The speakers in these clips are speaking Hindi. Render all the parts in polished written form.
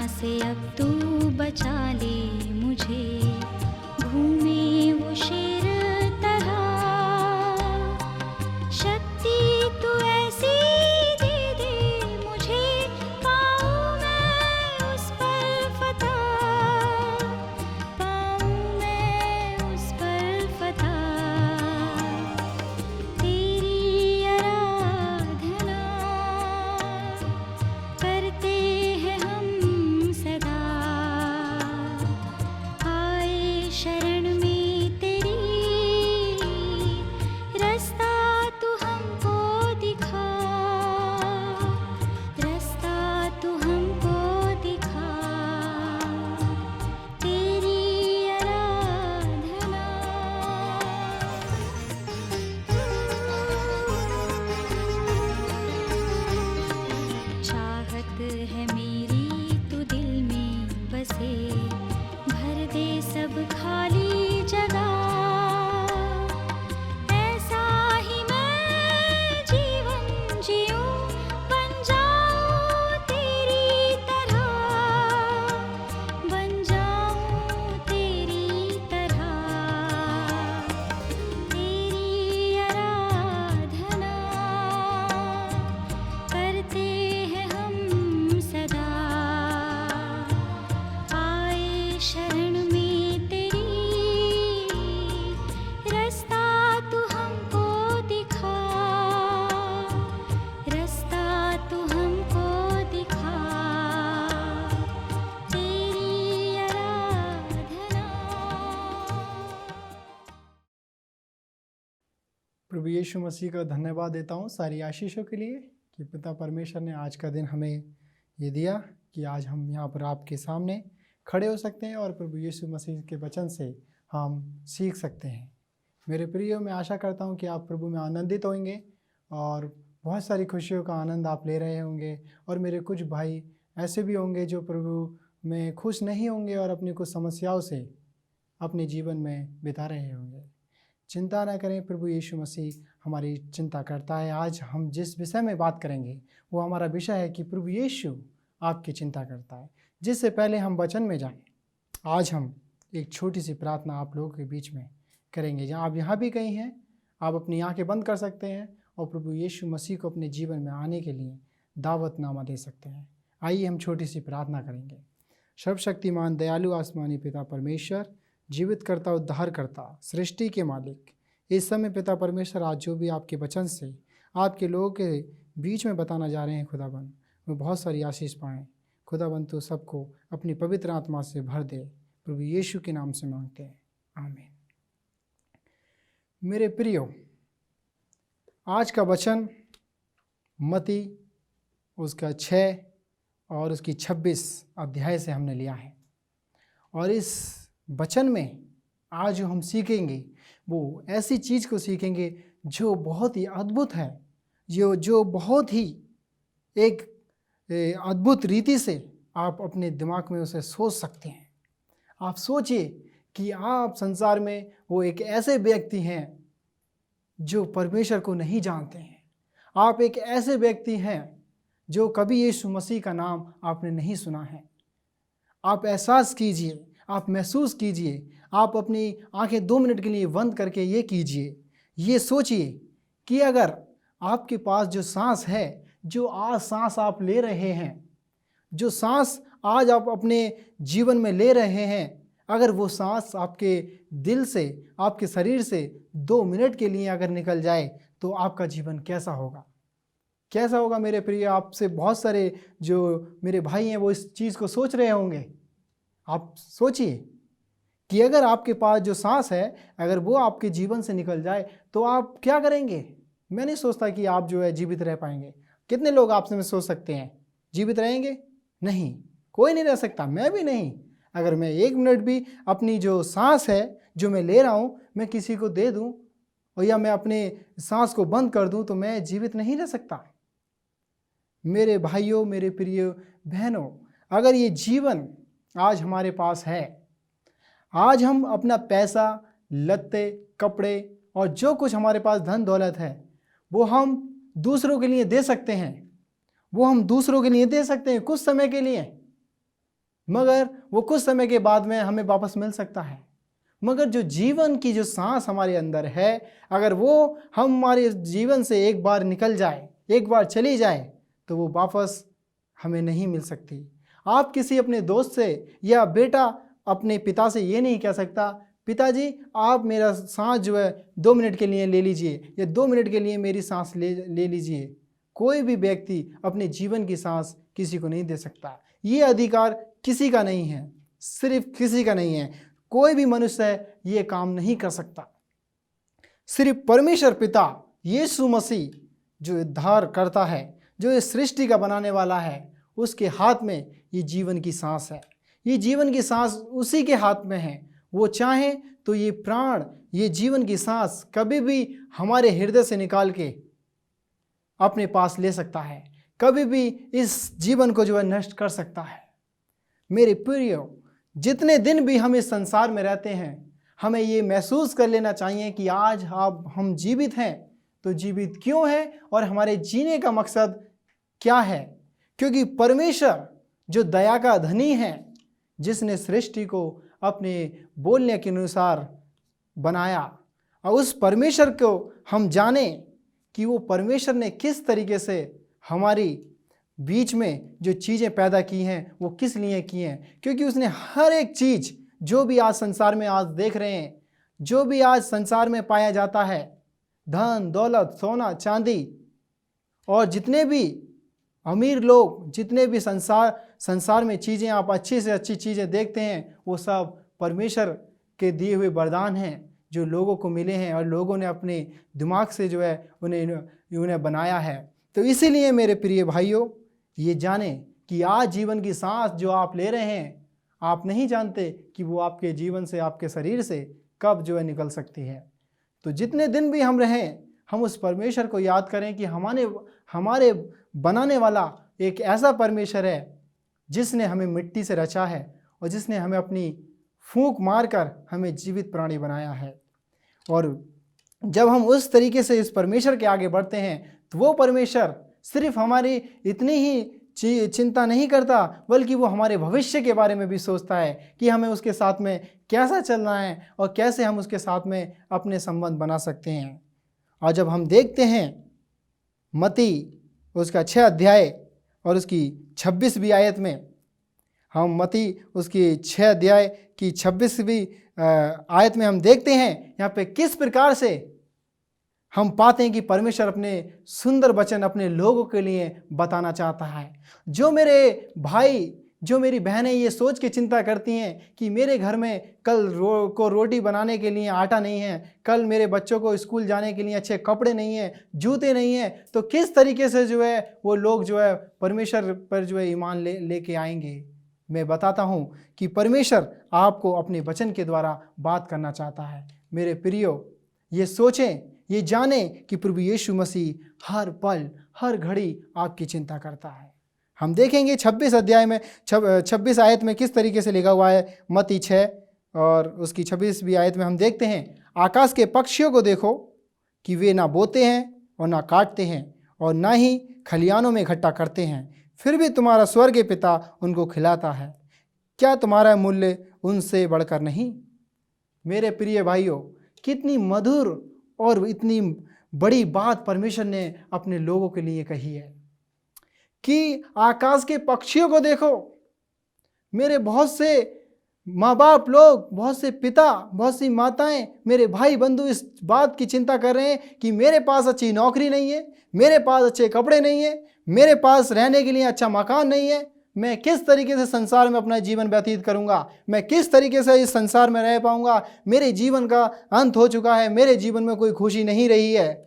से अब तू बचा ले मुझे, घूमे वो शेर तरह। शक्ति तू ऐसी दे दे मुझे, पाऊँ मैं उस पर फतह, पाऊँ मैं उस पर फतह। तेरी आराधना करते हैं हम सदा, आए शरण में तेरी, रास्ता तू हमको दिखा, रास्ता तू हमको दिखा। तेरी आराधना। चाहत है मेरी तू दिल में बसे, भर दे सब खाली जगह। ऐसा ही मैं जीवन जीऊं, बन जाऊं तेरी तरह, बन जाऊं तेरी तरह। तेरी आराधना करते हैं हम सदा, आए शरण में तेरी, रास्ता तू हमको दिखा, रास्ता तू हमको दिखा। तेरी आराधना। प्रभु यीशु मसीह का धन्यवाद देता हूँ सारी आशीषों के लिए कि पिता परमेश्वर ने आज का दिन हमें ये दिया कि आज हम यहाँ पर आपके सामने खड़े हो सकते हैं और प्रभु यीशु मसीह के वचन से हम सीख सकते हैं। मेरे प्रियो, मैं आशा करता हूँ कि आप प्रभु में आनंदित होंगे और बहुत सारी खुशियों का आनंद आप ले रहे होंगे। और मेरे कुछ भाई ऐसे भी होंगे जो प्रभु में खुश नहीं होंगे और अपनी कुछ समस्याओं से अपने जीवन में बिता रहे होंगे। चिंता न करें, प्रभु यीशु मसीह हमारी चिंता करता है। आज हम जिस विषय में बात करेंगे वो हमारा विषय है कि प्रभु यीशु आपकी चिंता करता है। जिससे पहले हम वचन में जाएं, आज हम एक छोटी सी प्रार्थना आप लोगों के बीच में करेंगे। जहाँ आप यहाँ भी कहीं हैं, आप अपनी आंखें बंद कर सकते हैं और प्रभु यीशु मसीह को अपने जीवन में आने के लिए दावतनामा दे सकते हैं। आइए हम छोटी सी प्रार्थना करेंगे। सर्वशक्तिमान दयालु आसमानी पिता परमेश्वर, जीवित करता, उद्धार करता, सृष्टि के मालिक, इस समय पिता परमेश्वर आज जो भी आपके वचन से आपके लोगों के बीच में बताना जा रहे हैं खुदाबंद, वो बहुत सारी आशीष पाएँ। खुदाबंद तो सबको अपनी पवित्र आत्मा से भर दे। प्रभु यीशु के नाम से मांगते हैं, आमीन। मेरे प्रियो, आज का वचन मत्ती उसका 6 और उसकी 26 अध्याय से हमने लिया है। और इस वचन में आज जो हम सीखेंगे वो ऐसी चीज़ को सीखेंगे जो बहुत ही अद्भुत है, जो बहुत ही एक अद्भुत रीति से आप अपने दिमाग में उसे सोच सकते हैं। आप सोचिए कि आप संसार में वो एक ऐसे व्यक्ति हैं जो परमेश्वर को नहीं जानते हैं। आप एक ऐसे व्यक्ति हैं जो कभी यीशु मसीह का नाम आपने नहीं सुना है। आप एहसास कीजिए, आप महसूस कीजिए, आप अपनी आंखें 2 मिनट के लिए बंद करके ये कीजिए, ये सोचिए कि अगर आपके पास जो सांस है, जो आज सांस आप ले रहे हैं, जो सांस आज आप अपने जीवन में ले रहे हैं, अगर वो सांस आपके दिल से, आपके शरीर से 2 मिनट के लिए अगर निकल जाए तो आपका जीवन कैसा होगा? कैसा होगा मेरे प्रिय? आपसे बहुत सारे जो मेरे भाई हैं वो इस चीज़ को सोच रहे होंगे। आप सोचिए कि अगर आपके पास जो सांस है, अगर वो आपके जीवन से निकल जाए तो आप क्या करेंगे? मैं नहीं सोचता कि आप जो है जीवित रह पाएंगे। कितने लोग आपसे में सोच सकते हैं जीवित रहेंगे? नहीं, कोई नहीं रह सकता, मैं भी नहीं। अगर मैं 1 मिनट भी अपनी जो सांस है जो मैं ले रहा हूँ मैं किसी को दे दूँ और या मैं अपने सांस को बंद कर दूँ तो मैं जीवित नहीं रह सकता। मेरे भाइयों, मेरे प्रिय बहनों, अगर ये जीवन आज हमारे पास है, आज हम अपना पैसा, लत्ते, कपड़े और जो कुछ हमारे पास धन दौलत है वो हम दूसरों के लिए दे सकते हैं। वो हम दूसरों के लिए दे सकते हैं कुछ समय के लिए, मगर वो कुछ समय के बाद में हमें वापस मिल सकता है। मगर जो जीवन की जो सांस हमारे अंदर है, अगर वो हमारे जीवन से एक बार निकल जाए, एक बार चली जाए, तो वो वापस हमें नहीं मिल सकती। आप किसी अपने दोस्त से या बेटा अपने पिता से ये नहीं कह सकता, पिताजी आप मेरा सांस जो है 2 मिनट के लिए ले लीजिए, या 2 मिनट के लिए मेरी सांस ले लीजिए। कोई भी व्यक्ति अपने जीवन की सांस किसी को नहीं दे सकता। ये अधिकार किसी का नहीं है, सिर्फ किसी का नहीं है। कोई भी मनुष्य ये काम नहीं कर सकता। सिर्फ परमेश्वर पिता यीशु मसीह जो उद्धार करता है, जो इस सृष्टि का बनाने वाला है, उसके हाथ में ये जीवन की सांस है। ये जीवन की सांस उसी के हाथ में है। वो चाहे तो ये प्राण, ये जीवन की सांस कभी भी हमारे हृदय से निकाल के अपने पास ले सकता है, कभी भी इस जीवन को जो है नष्ट कर सकता है। मेरे प्रियो, जितने दिन भी हम इस संसार में रहते हैं, हमें ये महसूस कर लेना चाहिए कि आज हम जीवित हैं तो जीवित क्यों हैं और हमारे जीने का मकसद क्या है। क्योंकि परमेश्वर जो दया का धनी है, जिसने सृष्टि को अपने बोलने के अनुसार बनाया, और उस परमेश्वर को हम जाने कि वो परमेश्वर ने किस तरीके से हमारी बीच में जो चीज़ें पैदा की हैं वो किस लिए की हैं। क्योंकि उसने हर एक चीज़ जो भी आज संसार में आज देख रहे हैं, जो भी आज संसार में पाया जाता है, धन दौलत सोना चांदी और जितने भी अमीर लोग, जितने भी संसार में चीज़ें आप अच्छी से अच्छी चीज़ें देखते हैं, वो सब परमेश्वर के दिए हुए वरदान हैं जो लोगों को मिले हैं और लोगों ने अपने दिमाग से जो है उन्हें बनाया है। तो इसीलिए मेरे प्रिय भाइयों, ये जाने कि आज जीवन की सांस जो आप ले रहे हैं, आप नहीं जानते कि वो आपके जीवन से, आपके शरीर से कब जो है निकल सकती है। तो जितने दिन भी हम रहें, हम उस परमेश्वर को याद करें कि हमारे बनाने वाला एक ऐसा परमेश्वर है जिसने हमें मिट्टी से रचा है और जिसने हमें अपनी फूंक मारकर हमें जीवित प्राणी बनाया है। और जब हम उस तरीके से इस परमेश्वर के आगे बढ़ते हैं तो वो परमेश्वर सिर्फ हमारी इतनी ही चिंता नहीं करता, बल्कि वो हमारे भविष्य के बारे में भी सोचता है कि हमें उसके साथ में कैसा चलना है और कैसे हम उसके साथ में अपने संबंध बना सकते हैं। और जब हम देखते हैं मत्ती उसका 6 अध्याय और उसकी 26वीं आयत में, हम मत्ती उसकी 6 अध्याय की 26वीं आयत में हम देखते हैं यहाँ पे किस प्रकार से हम पाते हैं कि परमेश्वर अपने सुंदर वचन अपने लोगों के लिए बताना चाहता है। जो मेरे भाई, जो मेरी बहनें ये सोच के चिंता करती हैं कि मेरे घर में कल को रोटी बनाने के लिए आटा नहीं है, कल मेरे बच्चों को स्कूल जाने के लिए अच्छे कपड़े नहीं हैं, जूते नहीं हैं, तो किस तरीके से जो है वो लोग जो है परमेश्वर पर जो है ईमान लेके आएंगे। मैं बताता हूँ कि परमेश्वर आपको अपने वचन के द्वारा बात करना चाहता है। मेरे प्रियो, ये सोचें, ये जाने कि प्रभु यीशु मसीह हर पल हर घड़ी आपकी चिंता करता है। हम देखेंगे 26 अध्याय में 26 आयत में किस तरीके से लिखा हुआ है। मत्ती 6 और उसकी 26वीं आयत में हम देखते हैं, आकाश के पक्षियों को देखो कि वे ना बोते हैं और ना काटते हैं और ना ही खलियानों में इकट्ठा करते हैं, फिर भी तुम्हारा स्वर्गीय पिता उनको खिलाता है। क्या तुम्हारा मूल्य उनसे बढ़कर नहीं। मेरे प्रिय भाइयों, कितनी मधुर और इतनी बड़ी बात परमेश्वर ने अपने लोगों के लिए कही है कि आकाश के पक्षियों को देखो। मेरे बहुत से माँ बाप लोग, बहुत से पिता, बहुत सी माताएं, मेरे भाई बंधु इस बात की चिंता कर रहे हैं कि मेरे पास अच्छी नौकरी नहीं है, मेरे पास अच्छे कपड़े नहीं है, मेरे पास रहने के लिए अच्छा मकान नहीं है, मैं किस तरीके से संसार में अपना जीवन व्यतीत करूंगा, मैं किस तरीके से इस संसार में रह पाऊंगा, मेरे जीवन का अंत हो चुका है, मेरे जीवन में कोई खुशी नहीं रही है।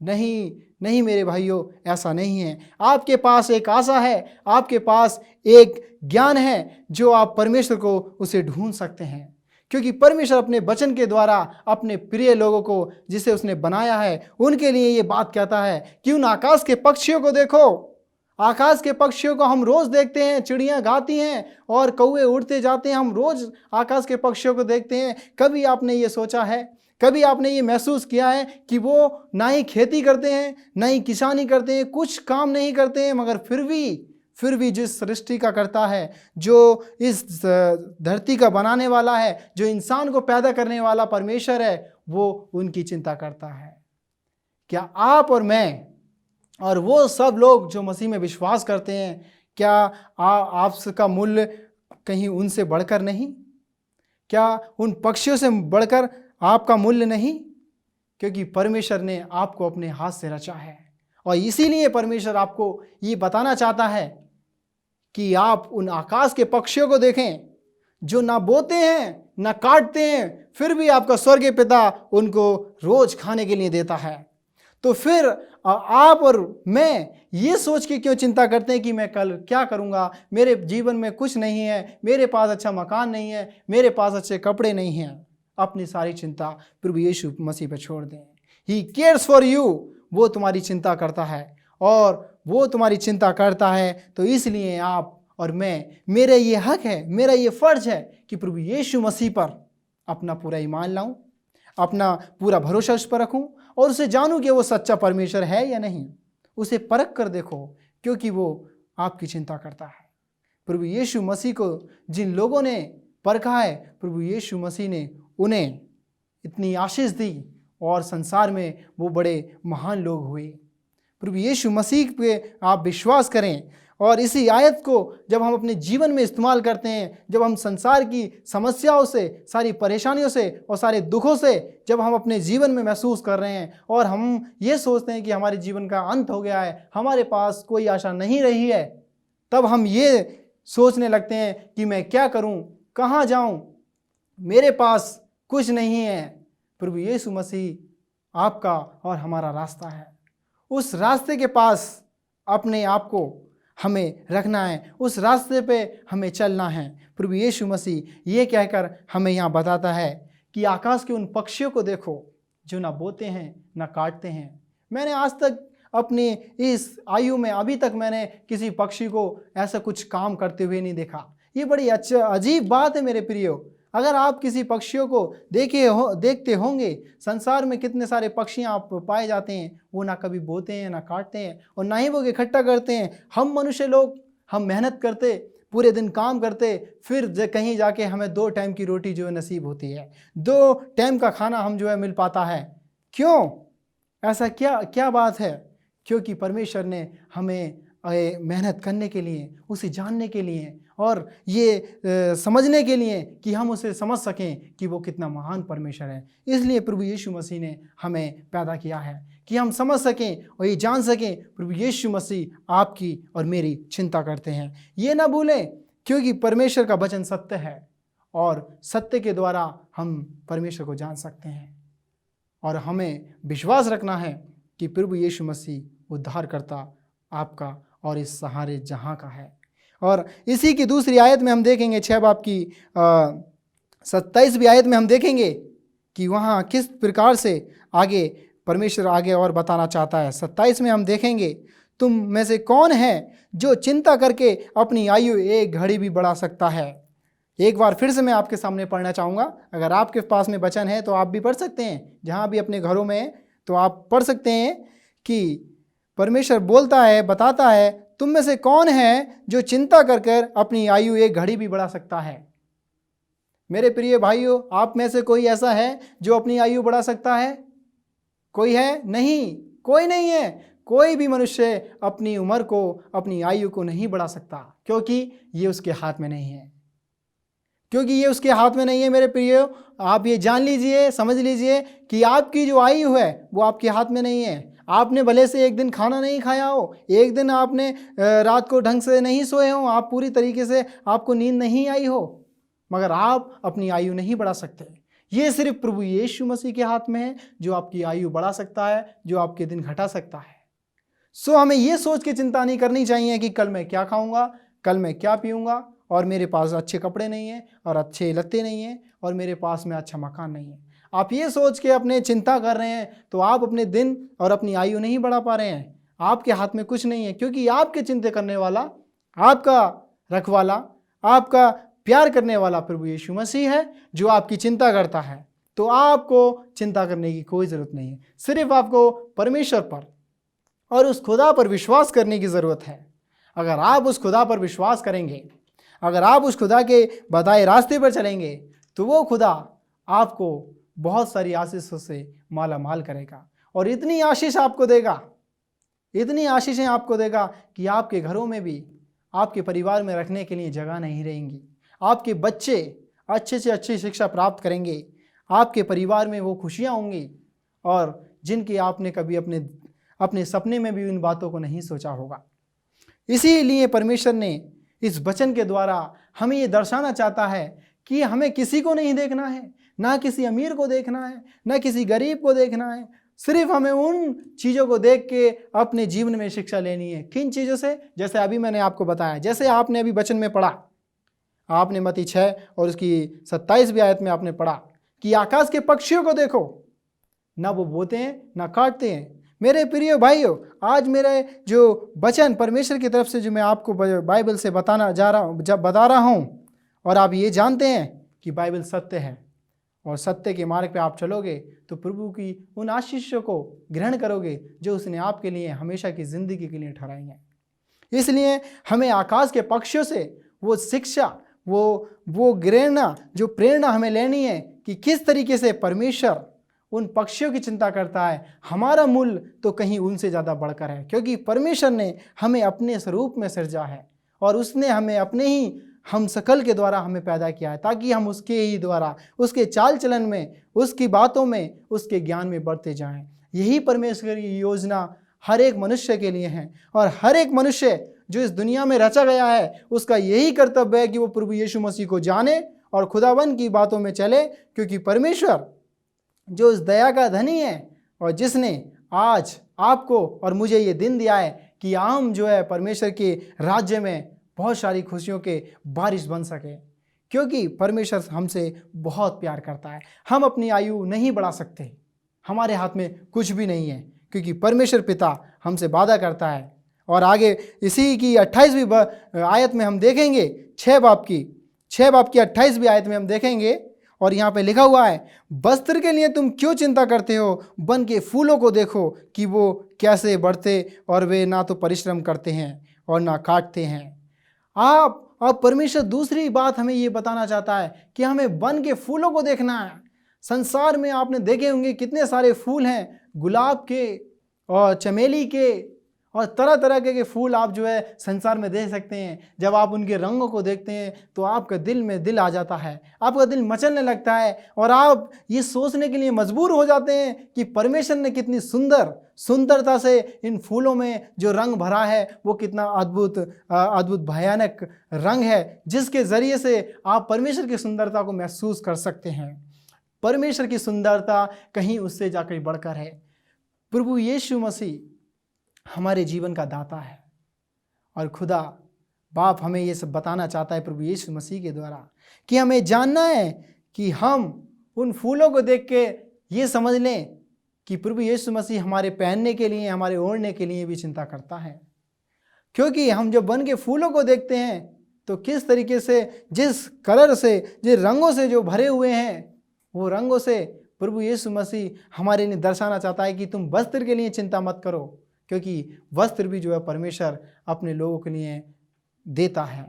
नहीं नहीं मेरे भाइयों, ऐसा नहीं है। आपके पास एक आशा है, आपके पास एक ज्ञान है जो आप परमेश्वर को उसे ढूंढ सकते हैं। क्योंकि परमेश्वर अपने वचन के द्वारा अपने प्रिय लोगों को जिसे उसने बनाया है उनके लिए ये बात कहता है कि उन आकाश के पक्षियों को देखो। आकाश के पक्षियों को हम रोज देखते हैं, चिड़ियां गाती हैं और कौवे उड़ते जाते हैं, हम रोज आकाश के पक्षियों को देखते हैं। कभी आपने ये सोचा है, कभी आपने ये महसूस किया है कि वो ना ही खेती करते हैं, ना ही किसानी करते हैं, कुछ काम नहीं करते हैं, मगर फिर भी जिस सृष्टि का करता है, जो इस धरती का बनाने वाला है, जो इंसान को पैदा करने वाला परमेश्वर है, वो उनकी चिंता करता है। क्या आप और मैं और वो सब लोग जो मसीह में विश्वास करते हैं, क्या आपका मूल्य कहीं उनसे बढ़कर नहीं? क्या उन पक्षियों से बढ़कर आपका मूल्य नहीं? क्योंकि परमेश्वर ने आपको अपने हाथ से रचा है, और इसीलिए परमेश्वर आपको ये बताना चाहता है कि आप उन आकाश के पक्षियों को देखें जो ना बोते हैं ना काटते हैं, फिर भी आपका स्वर्गीय पिता उनको रोज खाने के लिए देता है। तो फिर आप और मैं ये सोच के क्यों चिंता करते हैं कि मैं कल क्या करूंगा, मेरे जीवन में कुछ नहीं है, मेरे पास अच्छा मकान नहीं है, मेरे पास अच्छे कपड़े नहीं हैं। अपनी सारी चिंता प्रभु यीशु मसीह पर छोड़ दें। ही केयर्स फॉर यू, वो तुम्हारी चिंता करता है, और वो तुम्हारी चिंता करता है तो इसलिए आप और मैं, मेरा ये हक है, मेरा ये फर्ज है कि प्रभु यीशु मसीह पर अपना पूरा ईमान लाऊं, अपना पूरा भरोसा उस पर रखूं, और उसे जानूं कि वो सच्चा परमेश्वर है या नहीं। उसे परख कर देखो, क्योंकि वो आपकी चिंता करता है। प्रभु यीशु मसीह को जिन लोगों ने परखा है, प्रभु यीशु मसीह ने उन्हें इतनी आशीष दी, और संसार में वो बड़े महान लोग हुए। प्रभु यीशु मसीह पे आप विश्वास करें, और इसी आयत को जब हम अपने जीवन में इस्तेमाल करते हैं, जब हम संसार की समस्याओं से, सारी परेशानियों से और सारे दुखों से जब हम अपने जीवन में महसूस कर रहे हैं, और हम ये सोचते हैं कि हमारे जीवन का अंत हो गया है, हमारे पास कोई आशा नहीं रही है, तब हम ये सोचने लगते हैं कि मैं क्या करूं, कहाँ जाऊं, मेरे पास कुछ नहीं है। प्रभु यीशु मसीह आपका और हमारा रास्ता है। उस रास्ते के पास अपने आप को हमें रखना है, उस रास्ते पे हमें चलना है। प्रभु यीशु मसीह ये कहकर हमें यहाँ बताता है कि आकाश के उन पक्षियों को देखो जो ना बोते हैं ना काटते हैं। मैंने आज तक अपनी इस आयु में अभी तक मैंने किसी पक्षी को ऐसा कुछ काम करते हुए नहीं देखा। ये बड़ी अजीब बात है मेरे प्रियो। अगर आप किसी पक्षियों को देखते होंगे, संसार में कितने सारे पक्षियाँ आप पाए जाते हैं, वो ना कभी बोते हैं ना काटते हैं, और ना ही वो इकट्ठा करते हैं। हम मनुष्य लोग, हम मेहनत करते, पूरे दिन काम करते, फिर कहीं जाके हमें 2 टाइम की रोटी जो है नसीब होती है, 2 टाइम का खाना हम जो है मिल पाता है। क्यों? ऐसा क्या बात है? क्योंकि परमेश्वर ने हमें मेहनत करने के लिए, उसे जानने के लिए, और ये समझने के लिए कि हम उसे समझ सकें कि वो कितना महान परमेश्वर है। इसलिए प्रभु यीशु मसीह ने हमें पैदा किया है कि हम समझ सकें और ये जान सकें प्रभु यीशु मसीह आपकी और मेरी चिंता करते हैं। ये ना भूलें, क्योंकि परमेश्वर का वचन सत्य है, और सत्य के द्वारा हम परमेश्वर को जान सकते हैं। और हमें विश्वास रखना है कि प्रभु यीशु मसीह उद्धारकर्ता आपका और इस सहारे जहां का है। और इसी की दूसरी आयत में हम देखेंगे, 6 बाब की 27वीं आयत में हम देखेंगे कि वहाँ किस प्रकार से आगे परमेश्वर आगे और बताना चाहता है। 27 में हम देखेंगे, तुम में से कौन है जो चिंता करके अपनी आयु 1 घड़ी भी बढ़ा सकता है। एक बार फिर से मैं आपके सामने पढ़ना चाहूँगा। अगर आपके पास में वचन है तो आप भी पढ़ सकते हैं, जहाँ भी अपने घरों में तो आप पढ़ सकते हैं कि परमेश्वर बोलता है, बताता है, तुम में से कौन है जो चिंता कर कर अपनी आयु 1 घड़ी भी बढ़ा सकता है। मेरे प्रिय भाइयों, आप में से कोई ऐसा है जो अपनी आयु बढ़ा सकता है? कोई है? नहीं, कोई नहीं है। कोई भी मनुष्य अपनी उम्र को, अपनी आयु को नहीं बढ़ा सकता, क्योंकि ये उसके हाथ में नहीं है। क्योंकि ये उसके हाथ में नहीं है मेरे प्रियो, आप ये जान लीजिए, समझ लीजिए कि आपकी जो आयु है वो आपके हाथ में नहीं है। आपने भले से एक दिन खाना नहीं खाया हो, एक दिन आपने रात को ढंग से नहीं सोए हो, आप पूरी तरीके से आपको नींद नहीं आई हो, मगर आप अपनी आयु नहीं बढ़ा सकते। ये सिर्फ प्रभु यीशु मसीह के हाथ में है, जो आपकी आयु बढ़ा सकता है, जो आपके दिन घटा सकता है। सो हमें ये सोच के चिंता नहीं करनी चाहिए कि कल मैं क्या खाऊंगा, कल मैं क्या पीऊँगा, और मेरे पास अच्छे कपड़े नहीं हैं और अच्छे लत्ते नहीं हैं और मेरे पास में अच्छा मकान नहीं है। आप ये सोच के अपने चिंता कर रहे हैं तो आप अपने दिन और अपनी आयु नहीं बढ़ा पा रहे हैं। आपके हाथ में कुछ नहीं है, क्योंकि आपके चिंता करने वाला, आपका रखवाला, आपका प्यार करने वाला प्रभु यीशु मसीह है, जो आपकी चिंता करता है। तो आपको चिंता करने की कोई ज़रूरत नहीं है, सिर्फ आपको परमेश्वर पर और उस खुदा पर विश्वास करने की ज़रूरत है। अगर आप उस खुदा पर विश्वास करेंगे, अगर आप उस खुदा के बताए रास्ते पर चलेंगे, तो वो खुदा आपको बहुत सारी आशीषों से माला माल करेगा और इतनी आशीष आपको देगा, इतनी आशीषें आपको देगा कि आपके घरों में भी, आपके परिवार में रखने के लिए जगह नहीं रहेंगी। आपके बच्चे अच्छे से अच्छी शिक्षा प्राप्त करेंगे, आपके परिवार में वो खुशियाँ होंगी और जिनकी आपने कभी अपने सपने में भी उन बातों को नहीं सोचा होगा। इसीलिए परमेश्वर ने इस वचन के द्वारा हमें ये दर्शाना चाहता है कि हमें किसी को नहीं देखना है, ना किसी अमीर को देखना है, ना किसी गरीब को देखना है। सिर्फ हमें उन चीज़ों को देख के अपने जीवन में शिक्षा लेनी है। किन चीज़ों से? जैसे अभी मैंने आपको बताया, जैसे आपने अभी वचन में पढ़ा, आपने मत्ती 6 और उसकी 27वीं आयत में आपने पढ़ा कि आकाश के पक्षियों को देखो, ना वो बोते हैं ना काटते हैं। मेरे प्रिय भाइयों, आज मेरे जो वचन परमेश्वर की तरफ से जो मैं आपको बाइबल से बता रहा हूँ, और आप ये जानते हैं कि बाइबल सत्य है और सत्य के मार्ग पे आप चलोगे तो प्रभु की उन आशीषों को ग्रहण करोगे जो उसने आपके लिए हमेशा की ज़िंदगी के लिए ठहराई हैं। इसलिए हमें आकाश के पक्षियों से वो शिक्षा, वो प्रेरणा हमें लेनी है कि किस तरीके से परमेश्वर उन पक्षियों की चिंता करता है। हमारा मूल तो कहीं उनसे ज़्यादा बढ़कर है, क्योंकि परमेश्वर ने हमें अपने स्वरूप में सृजा है और उसने हमें अपने ही हम सकल के द्वारा हमें पैदा किया है, ताकि हम उसके ही द्वारा, उसके चाल चलन में, उसकी बातों में, उसके ज्ञान में बढ़ते जाएं। यही परमेश्वर की योजना हर एक मनुष्य के लिए है और हर एक मनुष्य जो इस दुनिया में रचा गया है उसका यही कर्तव्य है कि वो प्रभु यीशु मसीह को जाने और खुदावन की बातों में चले, क्योंकि परमेश्वर जो इस दया का धनी है और जिसने आज आपको और मुझे ये दिन दिया है कि हम जो है परमेश्वर के राज्य में बहुत सारी खुशियों के बारिश बन सके, क्योंकि परमेश्वर हमसे बहुत प्यार करता है। हम अपनी आयु नहीं बढ़ा सकते, हमारे हाथ में कुछ भी नहीं है, क्योंकि परमेश्वर पिता हमसे वादा करता है। और आगे इसी की 28वीं आयत में हम देखेंगे, 6 बाब की 28वीं आयत में हम देखेंगे, और यहाँ पे लिखा हुआ है, वस्त्र के लिए तुम क्यों चिंता करते हो? वन के फूलों को देखो कि वो कैसे बढ़ते और वे ना तो परिश्रम करते हैं और ना काटते हैं। अब परमेश्वर दूसरी बात हमें ये बताना चाहता है कि हमें वन के फूलों को देखना है। संसार में आपने देखे होंगे कितने सारे फूल हैं, गुलाब के और चमेली के और तरह तरह के फूल आप जो है संसार में देख सकते हैं। जब आप उनके रंगों को देखते हैं तो आपका दिल में दिल आ जाता है, आपका दिल मचलने लगता है और आप ये सोचने के लिए मजबूर हो जाते हैं कि परमेश्वर ने कितनी सुंदरता से इन फूलों में जो रंग भरा है वो कितना अद्भुत भयानक रंग है, जिसके ज़रिए से आप परमेश्वर की सुंदरता को महसूस कर सकते हैं। परमेश्वर की सुंदरता कहीं उससे जाकर बढ़कर है। प्रभु यीशु मसीह हमारे जीवन का दाता है और खुदा बाप हमें ये सब बताना चाहता है प्रभु यीशु मसीह के द्वारा कि हमें जानना है कि हम उन फूलों को देख के ये समझ लें कि प्रभु यीशु मसीह हमारे पहनने के लिए, हमारे ओढ़ने के लिए भी चिंता करता है। क्योंकि हम जब वन के फूलों को देखते हैं तो किस तरीके से, जिस कलर से, जिस रंगों से जो भरे हुए हैं, वो रंगों से प्रभु यीशु मसीह हमारे लिए दर्शाना चाहता है कि तुम वस्त्र के लिए चिंता मत करो, क्योंकि वस्त्र भी जो है परमेश्वर अपने लोगों के लिए देता है।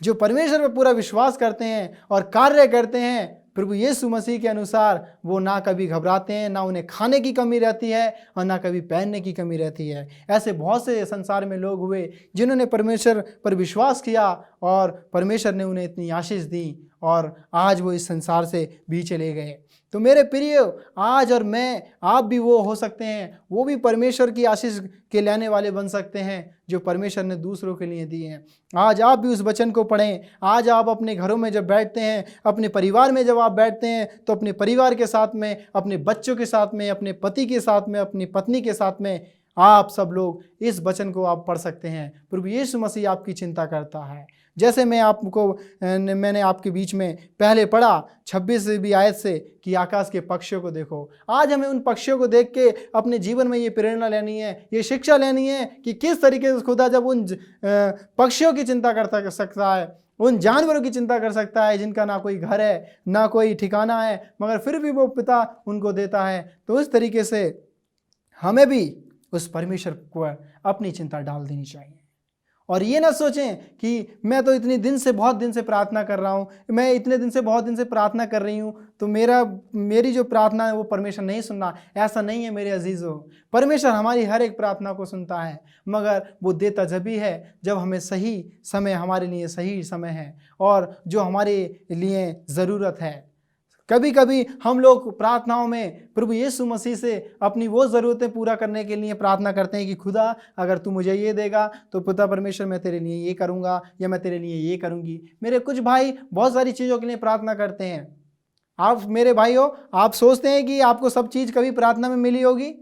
जो परमेश्वर पर पूरा विश्वास करते हैं और कार्य करते हैं प्रभु यीशु मसीह के अनुसार, वो ना कभी घबराते हैं, ना उन्हें खाने की कमी रहती है और ना कभी पहनने की कमी रहती है। ऐसे बहुत से संसार में लोग हुए जिन्होंने परमेश्वर पर विश्वास किया और परमेश्वर ने उन्हें इतनी आशीष दी और आज वो इस संसार से भी चले गए। तो मेरे प्रिय, आज और मैं, आप भी वो हो सकते हैं, वो भी परमेश्वर की आशीष के लेने वाले बन सकते हैं जो परमेश्वर ने दूसरों के लिए दिए हैं। आज आप भी उस वचन को पढ़ें। आज आप अपने घरों में जब बैठते हैं, अपने परिवार में जब आप बैठते हैं, तो अपने परिवार के साथ में, अपने बच्चों के साथ में, अपने पति के साथ में, अपनी पत्नी के साथ में, आप सब लोग इस वचन को आप पढ़ सकते हैं। प्रभु यीशु मसीह आपकी चिंता करता है। जैसे मैंने आपके बीच में पहले पढ़ा 26वीं आयत से कि आकाश के पक्षियों को देखो। आज हमें उन पक्षियों को देख के अपने जीवन में ये प्रेरणा लेनी है, ये शिक्षा लेनी है कि किस तरीके से खुदा जब उन पक्षियों की चिंता कर सकता है, उन जानवरों की चिंता कर सकता है जिनका ना कोई घर है, ना कोई ठिकाना है, मगर फिर भी वो पिता उनको देता है। तो इस तरीके से हमें भी उस परमेश्वर को अपनी चिंता डाल देनी चाहिए और ये ना सोचें कि मैं तो इतने दिन से बहुत दिन से प्रार्थना कर रहा हूँ, मैं इतने दिन से बहुत दिन से प्रार्थना कर रही हूँ, तो मेरी जो प्रार्थना है वो परमेश्वर नहीं सुनना। ऐसा नहीं है मेरे अजीज़ों। परमेश्वर हमारी हर एक प्रार्थना को सुनता है, मगर वो देता जब भी है जब हमें सही समय, हमारे लिए सही समय है और जो हमारे लिए ज़रूरत है। कभी कभी हम लोग प्रार्थनाओं में प्रभु यीशु मसीह से अपनी वो ज़रूरतें पूरा करने के लिए प्रार्थना करते हैं कि खुदा अगर तू मुझे ये देगा तो पिता परमेश्वर मैं तेरे लिए ये करूँगा या मैं तेरे लिए ये करूँगी। मेरे कुछ भाई बहुत सारी चीज़ों के लिए प्रार्थना करते हैं। आप मेरे भाई हो, आप सोचते हैं कि आपको सब चीज़ कभी प्रार्थना में मिली होगी।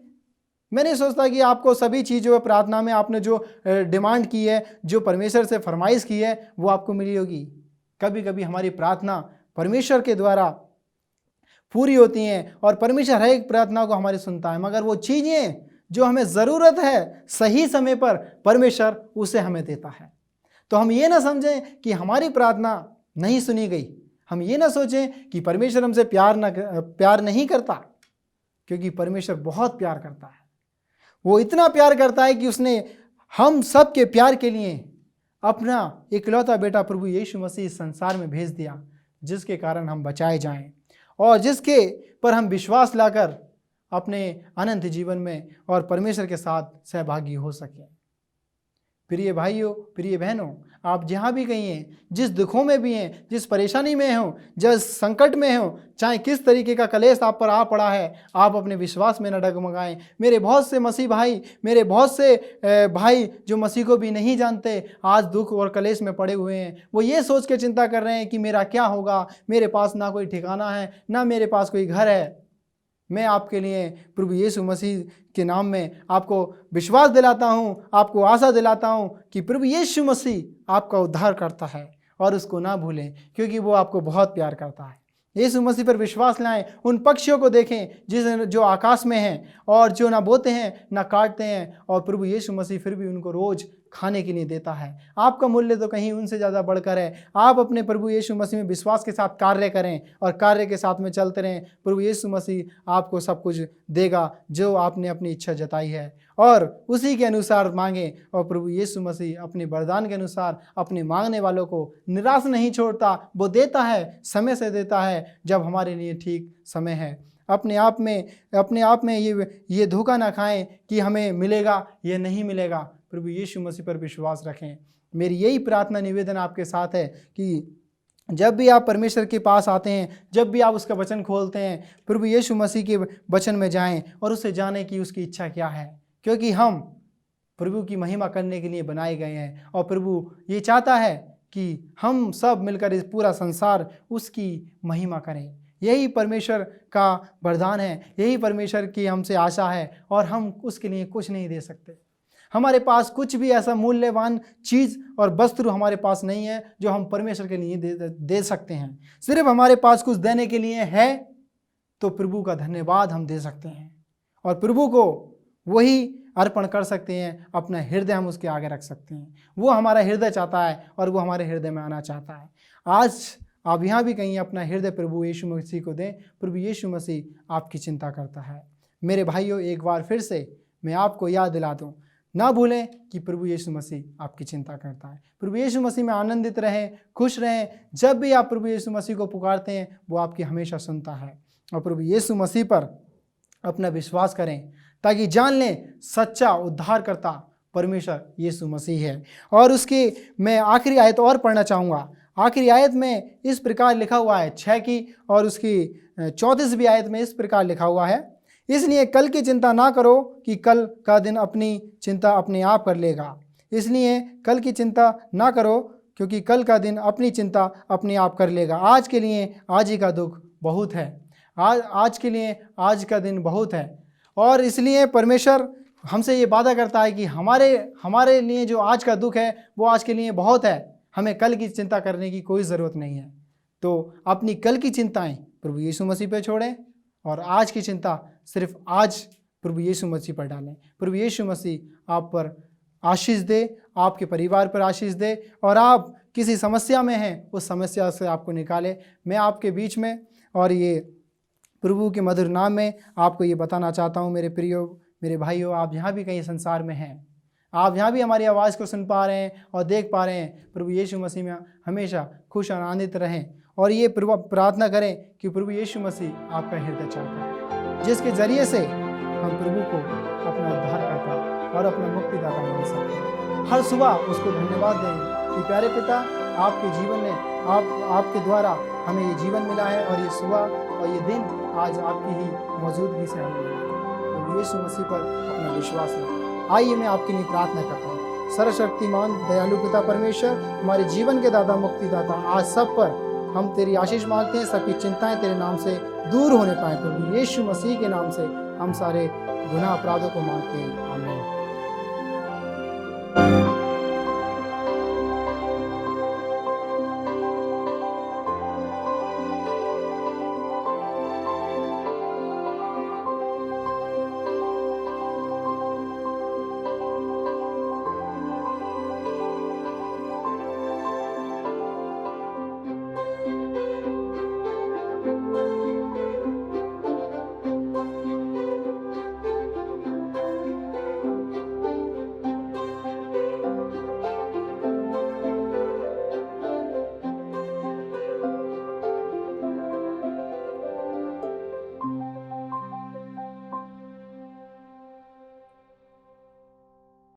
मैं नहीं सोचता कि आपको सभी चीज़ों प्रार्थना में आपने जो डिमांड की है, जो परमेश्वर से फरमाइश की है, वो आपको मिली होगी। कभी कभी हमारी प्रार्थना परमेश्वर के द्वारा पूरी होती हैं और परमेश्वर हर एक प्रार्थना को हमारी सुनता है, मगर वो चीज़ें जो हमें ज़रूरत है सही समय पर परमेश्वर उसे हमें देता है। तो हम ये ना समझें कि हमारी प्रार्थना नहीं सुनी गई, हम ये ना सोचें कि परमेश्वर हमसे प्यार नहीं करता, क्योंकि परमेश्वर बहुत प्यार करता है। वो इतना प्यार करता है कि उसने हम सब के प्यार के लिए अपना इकलौता बेटा प्रभु यीशु मसीह इस संसार में भेज दिया, जिसके कारण हम बचाए जाएं और जिसके पर हम विश्वास लाकर अपने अनंत जीवन में और परमेश्वर के साथ सहभागी हो सकें। प्रिय भाइयों, प्रिय बहनों, आप जहाँ भी कहीं हैं, जिस दुखों में भी हैं, जिस परेशानी में हो, जिस संकट में हो, चाहे किस तरीके का कलेश आप पर आ पड़ा है, आप अपने विश्वास में न डगमगाएं। मेरे बहुत से मसीह भाई, मेरे बहुत से भाई जो मसीह को भी नहीं जानते, आज दुख और कलेश में पड़े हुए हैं। वो ये सोच के चिंता कर रहे हैं कि मेरा क्या होगा, मेरे पास ना कोई ठिकाना है, ना मेरे पास कोई घर है। मैं आपके लिए प्रभु यीशु मसीह के नाम में आपको विश्वास दिलाता हूँ, आपको आशा दिलाता हूँ कि प्रभु यीशु मसीह आपका उद्धार करता है और उसको ना भूलें, क्योंकि वो आपको बहुत प्यार करता है। यीशु मसीह पर विश्वास लाएं। उन पक्षियों को देखें जो आकाश में हैं और जो ना बोते हैं ना काटते हैं, और प्रभु यीशु मसीह फिर भी उनको रोज़ खाने के लिए देता है। आपका मूल्य तो कहीं उनसे ज़्यादा बढ़कर है। आप अपने प्रभु यीशु मसीह में विश्वास के साथ कार्य करें और कार्य के साथ में चलते रहें। प्रभु यीशु मसीह आपको सब कुछ देगा जो आपने अपनी इच्छा जताई है, और उसी के अनुसार मांगें। और प्रभु यीशु मसीह अपने वरदान के अनुसार अपने मांगने वालों को निराश नहीं छोड़ता। वो देता है, समय से देता है, जब हमारे लिए ठीक समय है। अपने आप में ये धोखा ना खाएं कि हमें मिलेगा, ये नहीं मिलेगा। प्रभु यीशु मसीह पर विश्वास रखें। मेरी यही प्रार्थना निवेदन आपके साथ है कि जब भी आप परमेश्वर के पास आते हैं, जब भी आप उसका वचन खोलते हैं, प्रभु यीशु मसीह के वचन में जाएं और उसे जानें कि उसकी इच्छा क्या है, क्योंकि हम प्रभु की महिमा करने के लिए बनाए गए हैं। और प्रभु ये चाहता है कि हम सब मिलकर इस पूरा संसार उसकी महिमा करें। यही परमेश्वर का वरदान है, यही परमेश्वर की हमसे आशा है, और हम उसके लिए कुछ नहीं दे सकते। हमारे पास कुछ भी ऐसा मूल्यवान चीज़ और वस्त्र हमारे पास नहीं है जो हम परमेश्वर के लिए दे सकते हैं। सिर्फ हमारे पास कुछ देने के लिए है तो प्रभु का धन्यवाद हम दे सकते हैं, और प्रभु को वही अर्पण कर सकते हैं। अपना हृदय हम उसके आगे रख सकते हैं। वो हमारा हृदय चाहता है और वो हमारे हृदय में आना चाहता है। आज आप यहाँ भी कहीं अपना हृदय प्रभु यीशु मसीह को दें। प्रभु यीशु मसीह आपकी चिंता करता है। मेरे भाइयों, एक बार फिर से मैं आपको याद दिला दूँ, ना भूलें कि प्रभु यीशु मसीह आपकी चिंता करता है। प्रभु यीशु मसीह में आनंदित रहें, खुश रहें। जब भी आप प्रभु यीशु मसीह को पुकारते हैं, वो आपकी हमेशा सुनता है। और प्रभु यीशु मसीह पर अपना विश्वास करें, ताकि जान लें सच्चा उद्धारकर्ता परमेश्वर यीशु मसीह है। और उसकी मैं आखिरी आयत और पढ़ना चाहूँगा। आखिरी आयत में इस प्रकार लिखा हुआ है, 6 की और उसकी 34वीं आयत में इस प्रकार लिखा हुआ है, इसलिए कल की चिंता ना करो कि कल का दिन अपनी चिंता अपने आप कर लेगा। इसलिए कल की चिंता ना करो, क्योंकि कल का दिन अपनी चिंता अपने आप कर लेगा। आज के लिए आज ही का दुख बहुत है। आज के लिए आज का दिन बहुत है। और इसलिए परमेश्वर हमसे ये वादा करता है कि हमारे लिए जो आज का दुख है वो आज के लिए बहुत है। हमें कल की चिंता करने की कोई ज़रूरत नहीं है। तो अपनी कल की चिंताएं प्रभु यीशु मसीह पे छोड़ें और आज की चिंता सिर्फ आज प्रभु यीशु मसीह पर डालें। प्रभु यीशु मसीह आप पर आशीष दे, आपके परिवार पर आशीष दे, और आप किसी समस्या में हैं उस समस्या से आपको निकाले। मैं आपके बीच में और ये प्रभु के मधुर नाम में आपको ये बताना चाहता हूँ, मेरे भाइयों, आप जहाँ भी कहीं संसार में हैं, आप यहाँ भी हमारी आवाज़ को सुन पा रहे हैं और देख पा रहे हैं। प्रभु यीशु मसीह में हमेशा खुश और आनंदित रहें और ये प्रार्थना करें कि प्रभु यीशु मसीह आपका हृदय चाहता है, जिसके ज़रिए से हम प्रभु को अपना उद्धारकर्ता और अपना मुक्तिदाता मान सकते हैं। हर सुबह उसको धन्यवाद दें कि प्यारे पिता, आपके जीवन ने आपके द्वारा हमें ये जीवन मिला है और ये सुबह और ये दिन आज आपकी ही मौजूदगी से हमें मिला है। प्रभु यीशु मसीह पर अपना विश्वास रखें। आइए मैं आपके लिए प्रार्थना करता हूँ। सर्वशक्तिमान दयालु पिता परमेश्वर, हमारे जीवन के दाता मुक्तिदाता, आज सब पर हम तेरी आशीष मांगते हैं। सबकी चिंताएं तेरे नाम से दूर होने पाए। प्रभु यीशु मसीह के नाम से हम सारे गुनाह अपराधों को मांगते हैं।